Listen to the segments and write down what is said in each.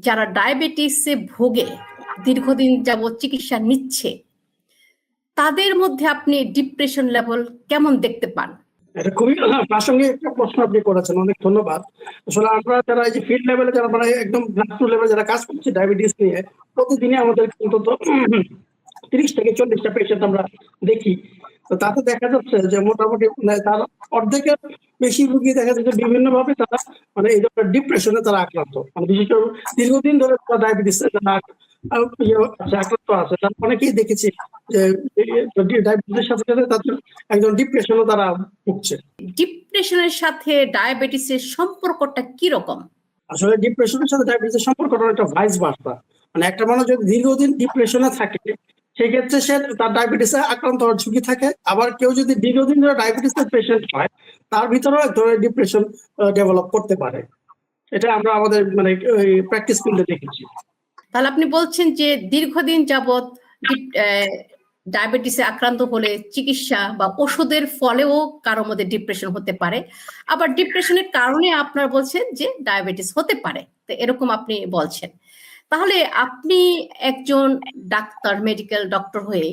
যারা ডায়াবেটিসে ভোগে দীর্ঘদিন যাবৎ চিকিৎসা নিচ্ছে তাদের মধ্যে আপনি ডিপ্রেশন লেভেল কেমন দেখতে পান? এটা খুবই প্রাসঙ্গিক একটা প্রশ্ন আপনি করেছেন, অনেক ধন্যবাদ। আসলে আমরা যারা এই যে ফিল্ড লেভেলে যারা মানে একদম গ্রাসরুট লেভেলে যারা কাজ করছে ডায়াবেটিস নিয়ে, প্রতিদিনই আমাদের অন্তত 30 থেকে 40টা পেশেন্ট আমরা দেখি। তো তাতে দেখা যাচ্ছে যে মোটামুটি তার অর্ধেকের বেশি রোগী দেখা যাচ্ছে বিভিন্ন ভাবে তারা মানে এই ধরনের ডিপ্রেশনে তারা আক্রান্ত, মানে বিশেষ করে দীর্ঘদিন ধরে তারা ডায়াবেটিস আক্রান্ত আছে। তার অনেকেই দেখেছি যে ডায়াবেটিসের সাথে সাথে তাদের একজন ডিপ্রেশনও তারা ভুগছে। ডিপ্রেশনের সাথে ডায়াবেটিসের সম্পর্কটা কি রকম? আসলে ডিপ্রেশনের সাথে ডায়াবেটিসের সম্পর্কটা একটা ভাইস ভার্সা। মানে একটা মানুষ যদি দীর্ঘদিন ডিপ্রেশনে থাকে সেক্ষেত্রে সে তার ডায়াবেটিসে আক্রান্ত হওয়ার ঝুঁকি থাকে। আবার কেউ যদি দীর্ঘদিন ধরে ডায়াবেটিসের পেশেন্ট হয় তার ভিতরেও এক ধরনের ডিপ্রেশন ডেভেলপ করতে পারে। এটা আমরা আমাদের মানে প্র্যাকটিস ফিল্ডে দেখেছি। তাহলে আপনি বলছেন যে দীর্ঘদিন যাবৎ ডায়াবেটিসে আক্রান্ত হলে চিকিৎসা বা ওষুধের ফলেও কারো মধ্যে ডিপ্রেশন হতে পারে, আবার ডিপ্রেশনের কারণে আপনার বলছেন যে ডায়াবেটিস হতে পারে, তো এরকম আপনি বলছেন। তাহলে আপনি একজন ডাক্তার, মেডিকেল ডক্টর হয়ে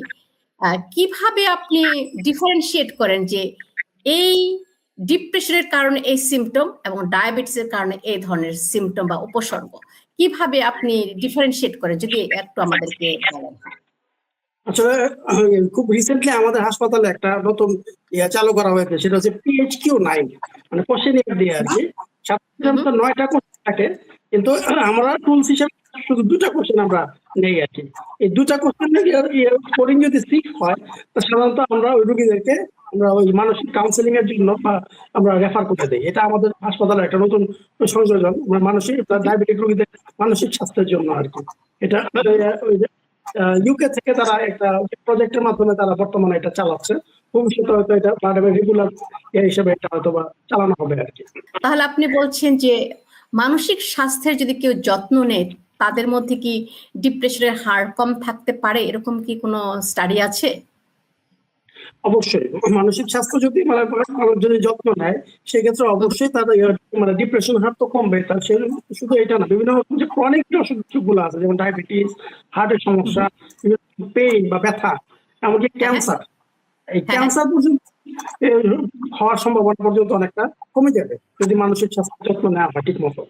কিভাবে আপনি ডিফারেন্সিয়েট করেন যে এই ডিপ্রেশনের কারণে এই সিমটম এবং ডায়াবেটিসের কারণে এই ধরনের সিমটম বা উপসর্গ, কিভাবে আপনি ডিফারেন্সিয়েট করেন যদি একটু আমাদেরকে বলেন? আসলে খুব রিসেন্টলি আমাদের হাসপাতালে একটা নতুন চালু করা হয়েছে, সেটা হচ্ছে PHQ-9, মানে কোশ্চেনিয়ার দিয়ে আর কি। সাধারণত 9টা কোশ্চেন থাকে, কিন্তু আমরা টুলস হিসেবে শুধু 2টা কোশ্চেন আমরা নেই আর কি। এই 2টা কোশ্চেন স্কোরিং যদি 6 হয় তো সাধারণত আমরা ওই রোগীদেরকে আমরা ওই মানসিক কাউন্সেলিং এর জন্য আমরা রেফার করে দিই। এটা আমাদের হাসপাতালে একটা নতুন সংযোজন, মানসিক ডায়াবেটিক রোগীদের মানসিক স্বাস্থ্যের জন্য আর কি। এটা ইউকে থেকে তারা একটা প্রজেক্টের মাধ্যমে তারা বর্তমানে এটা চালাচ্ছে। ভবিষ্যতে হয়তো এটা রেগুলার হিসেবে এটা হয়তো বা চালানো হবে আর কি। তাহলে আপনি বলছেন যে মানসিক স্বাস্থ্যের যদি কেউ যত্ন নেয় তাদের মধ্যে কি ডিপ্রেশনের হার কম থাকতে পারে, এরকম কি কোনো স্টাডি আছে? অবশ্যই মানসিক স্বাস্থ্য যদি যদি যত্ন নেয় সেক্ষেত্রে অবশ্যই তার মানে ডিপ্রেশন হার তো কমবে। তার শুধু এটা না, বিভিন্ন রকম যে ক্রনিক অসুখগুলো আছে যেমন ডায়াবেটিস, হার্টের সমস্যা, পেইন বা ব্যথা, এমনকি ক্যান্সার, এই ক্যান্সার পর্যন্ত হওয়ার সম্ভাবনা পর্যন্ত অনেকটা কমে যাবে যদি মানসিক স্বাস্থ্য যত্ন নেওয়া হয় ঠিক মতো।